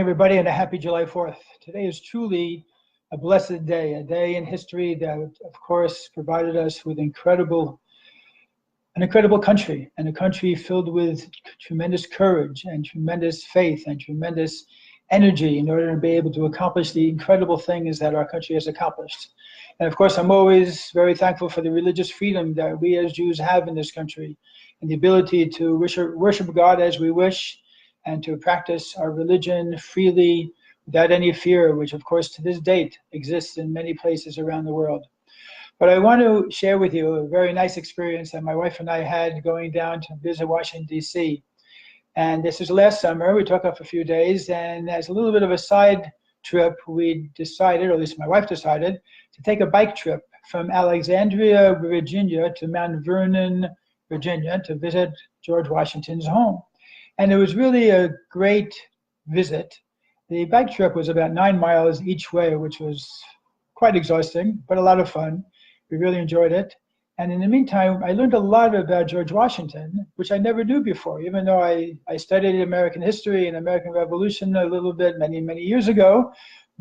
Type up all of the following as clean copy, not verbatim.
Everybody, and a happy July 4th. Today is truly a blessed day, a day in history that, of course, provided us with an incredible country, and a country filled with tremendous courage and tremendous faith and tremendous energy in order to be able to accomplish the incredible things that our country has accomplished. And of course, I'm always very thankful for the religious freedom that we as Jews have in this country, and the ability to worship God as we wish, and to practice our religion freely without any fear, which of course to this date exists in many places around the world. But I want to share with you a very nice experience that my wife and I had going down to visit Washington, D.C. And this is last summer. We took off a few days, and as a little bit of a side trip, we decided, or at least my wife decided, to take a bike trip from Alexandria, Virginia to Mount Vernon, Virginia, to visit George Washington's home. And it was really a great visit. The bike trip was about 9 miles each way, which was quite exhausting, but a lot of fun. We really enjoyed it. And in the meantime, I learned a lot about George Washington, which I never knew before, even though I studied American history and American Revolution a little bit many, many years ago.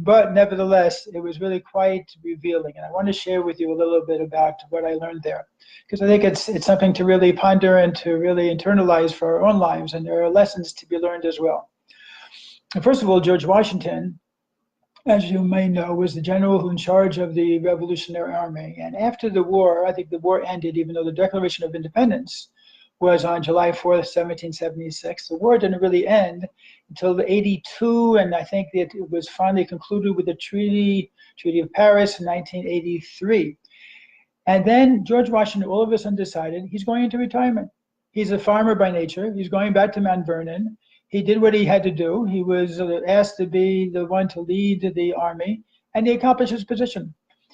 But nevertheless, it was really quite revealing. And I want to share with you a little bit about what I learned there, because I think it's something to really ponder and to really internalize for our own lives. And there are lessons to be learned as well. And first of all, George Washington, as you may know, was the general who in charge of the Revolutionary Army. And after the war, I think the war ended, even though the Declaration of Independence was on July 4th, 1776. The war didn't really end until 82, and I think that it was finally concluded with the Treaty of Paris in 1983. And then George Washington, all of a sudden, decided he's going into retirement. He's a farmer by nature. He's going back to Mount Vernon. He did what he had to do. He was asked to be the one to lead the army, and he accomplished his position.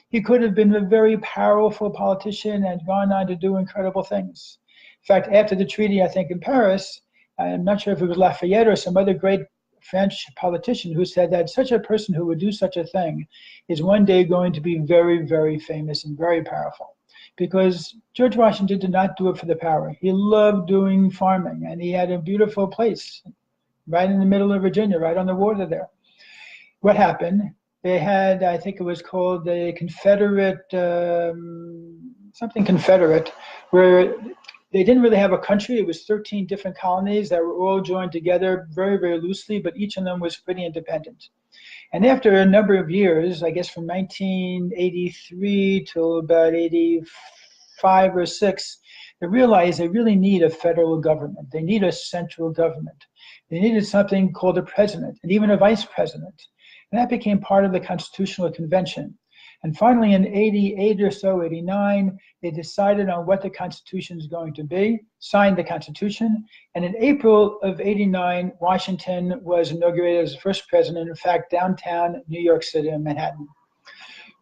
He could have been a very powerful politician and gone on to do incredible things. In fact, after the treaty, I think in Paris, I'm not sure if it was Lafayette or some other great French politician who said that such a person who would do such a thing is one day going to be very, very famous and very powerful. Because George Washington did not do it for the power. He loved doing farming, and he had a beautiful place right in the middle of Virginia, right on the water there. What happened? They had, I think it was called the Confederate, something Confederate, where they didn't really have a country. It was 13 different colonies that were all joined together very, very loosely, but each of them was pretty independent. And after a number of years, I guess from 1983 till about 85 or 6, they realized they really need a federal government. They need a central government. They needed something called a president and even a vice president. And that became part of the Constitutional Convention. And finally, in 88 or so, 89, they decided on what the Constitution is going to be, signed the Constitution, and in April of 89, Washington was inaugurated as the first president, in fact, downtown New York City in Manhattan.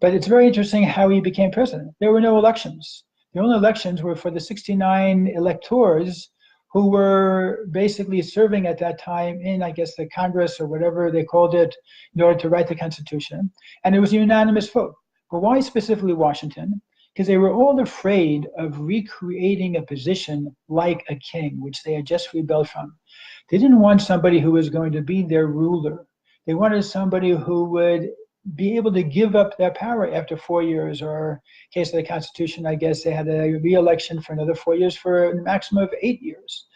But it's very interesting how he became president. There were no elections. The only elections were for the 69 electors who were basically serving at that time in, I guess, the Congress or whatever they called it, in order to write the Constitution. And it was a unanimous vote. But why specifically Washington? Because they were all afraid of recreating a position like a king, which they had just rebelled from. They didn't want somebody who was going to be their ruler. They wanted somebody who would be able to give up their power after 4 years, or in case of the Constitution, I guess they had a re-election for another 4 years for a maximum of 8 years.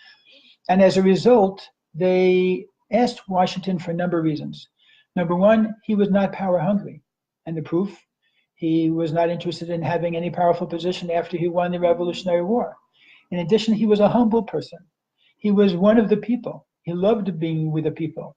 And as a result, they asked Washington for a number of reasons. Number one, he was not power hungry. And the proof, he was not interested in having any powerful position after he won the Revolutionary War. In addition, he was a humble person. He was one of the people. He loved being with the people.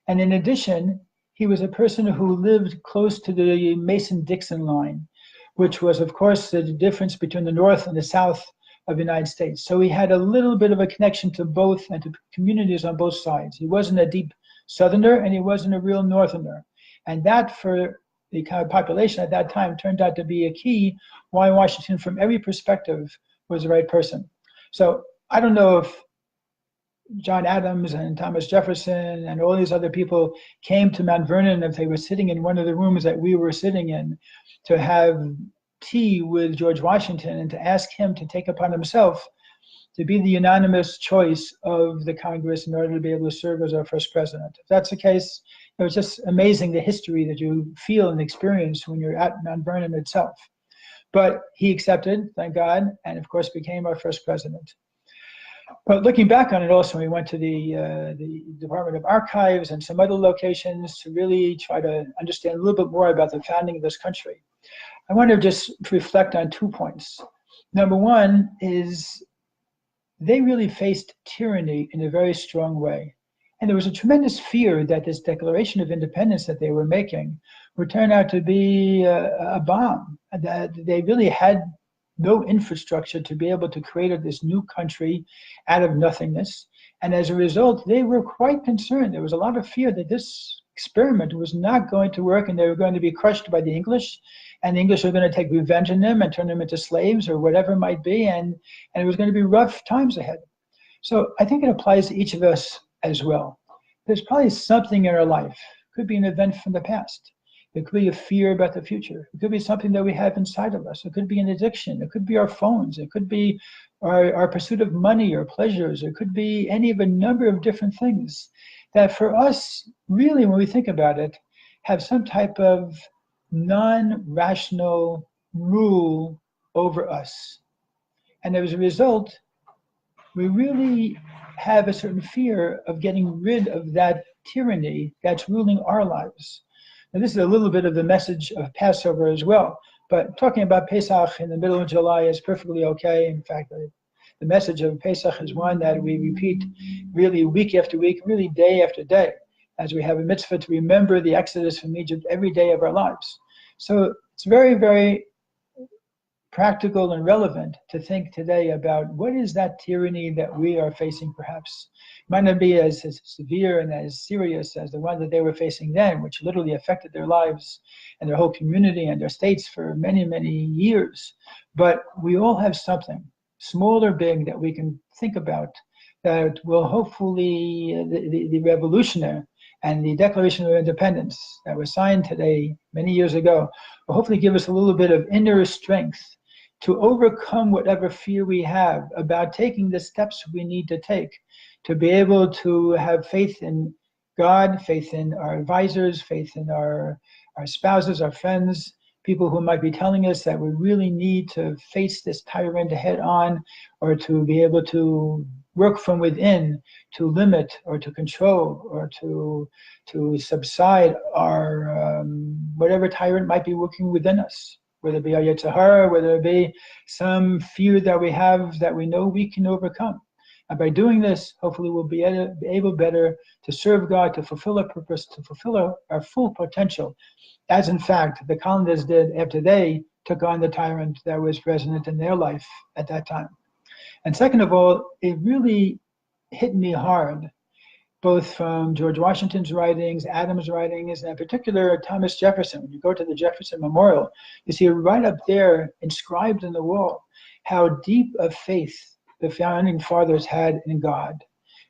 And in addition, he was a person who lived close to the Mason-Dixon line, which was, of course, the difference between the North and the South of the United States. So he had a little bit of a connection to both and to communities on both sides. He wasn't a deep Southerner, and he wasn't a real Northerner. And that, for the kind of population at that time, turned out to be a key why Washington, from every perspective, was the right person. So I don't know if John Adams and Thomas Jefferson and all these other people came to Mount Vernon, if they were sitting in one of the rooms that we were sitting in, to have tea with George Washington and to ask him to take upon himself to be the unanimous choice of the Congress in order to be able to serve as our first president. If that's the case, it's just amazing the history that you feel and experience when you're at Mount Vernon itself. But he accepted, thank God, and of course became our first president. But looking back on it also, we went to the Department of Archives and some other locations to really try to understand a little bit more about the founding of this country. I want to just reflect on 2 points. Number one is they really faced tyranny in a very strong way. And there was a tremendous fear that this Declaration of Independence that they were making would turn out to be a bomb, that they really had no infrastructure to be able to create this new country out of nothingness. And as a result, they were quite concerned. There was a lot of fear that this experiment was not going to work and they were going to be crushed by the English, and the English were going to take revenge on them and turn them into slaves or whatever it might be, and it was going to be rough times ahead. So I think it applies to each of us as well. There's probably something in our life. It could be an event from the past. It could be a fear about the future. It could be something that we have inside of us. It could be an addiction. It could be our phones. It could be our pursuit of money or pleasures. It could be any of a number of different things that for us, really, when we think about it, have some type of non-rational rule over us. And as a result, we really have a certain fear of getting rid of that tyranny that's ruling our lives. Now, this is a little bit of the message of Passover as well, but talking about Pesach in the middle of July is perfectly okay. In fact, the message of Pesach is one that we repeat really week after week, really day after day, as we have a mitzvah to remember the Exodus from Egypt every day of our lives. So it's very, very practical and relevant to think today about what is that tyranny that we are facing perhaps. It might not be as severe and as serious as the one that they were facing then, which literally affected their lives and their whole community and their states for many, many years. But we all have something, small or big, that we can think about that will hopefully, the revolutionary and the Declaration of Independence that was signed today, many years ago, will hopefully give us a little bit of inner strength to overcome whatever fear we have about taking the steps we need to take to be able to have faith in God, faith in our advisors, faith in our spouses, our friends, people who might be telling us that we really need to face this tyrant head on, or to be able to work from within to limit or to control or to subside our whatever tyrant might be working within us, whether it be our Yetzer Hara, whether it be some fear that we have that we know we can overcome. And by doing this, hopefully we'll be able better to serve God, to fulfill our purpose, to fulfill our full potential, as in fact the colonists did after they took on the tyrant that was president in their life at that time. And second of all, it really hit me hard, both from George Washington's writings, Adams' writings, and in particular Thomas Jefferson. When you go to the Jefferson Memorial, you see right up there, inscribed in the wall, how deep of faith the founding fathers had in God,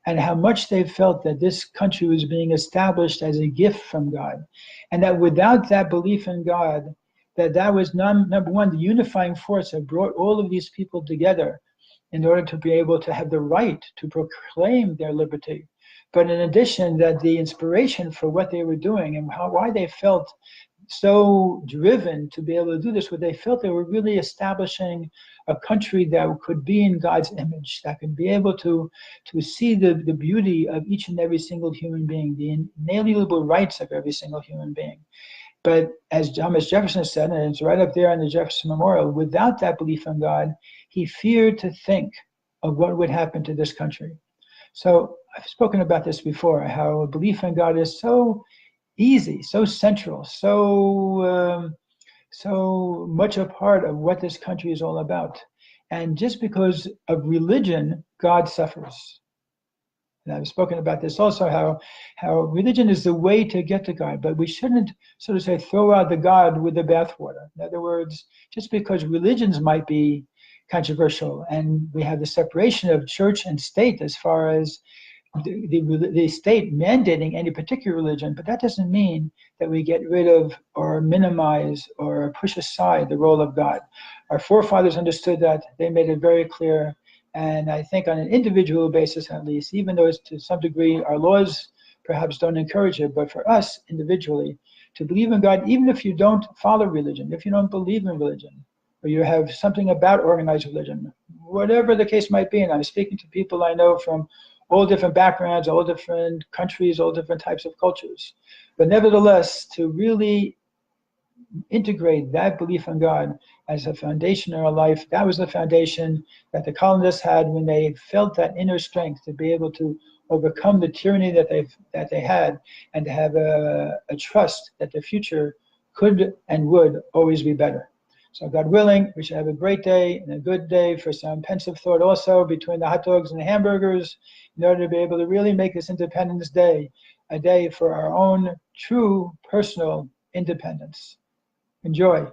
and how much they felt that this country was being established as a gift from God, and that without that belief in God, that was number one, the unifying force that brought all of these people together in order to be able to have the right to proclaim their liberty. But in addition, that the inspiration for what they were doing and why they felt so driven to be able to do this, what they felt they were really establishing a country that could be in God's image, that could be able to see the beauty of each and every single human being, the inalienable rights of every single human being. But as Thomas Jefferson said, and it's right up there on the Jefferson Memorial, without that belief in God, he feared to think of what would happen to this country. So I've spoken about this before, how belief in God is so easy, so central, so much a part of what this country is all about. And just because of religion, God suffers. And I've spoken about this also, how religion is the way to get to God, but we shouldn't, so to say, throw out the God with the bathwater. In other words, just because religions might be controversial, and we have the separation of church and state as far as the state mandating any particular religion, but that doesn't mean that we get rid of or minimize or push aside the role of God. Our forefathers understood that. They made it very clear, And I think on an individual basis, at least, even though it's to some degree our laws perhaps don't encourage it, but for us individually, to believe in God, even if you don't follow religion, if you don't believe in religion, or you have something about organized religion, whatever the case might be. And I'm speaking to people I know from all different backgrounds, all different countries, all different types of cultures. But nevertheless, to really integrate that belief in God as a foundation in our life, that was the foundation that the colonists had when they felt that inner strength to be able to overcome the tyranny that they had, and to have a trust that the future could and would always be better. So God willing, we should have a great day and a good day for some pensive thought also between the hot dogs and the hamburgers, in order to be able to really make this Independence Day a day for our own true personal independence. Enjoy.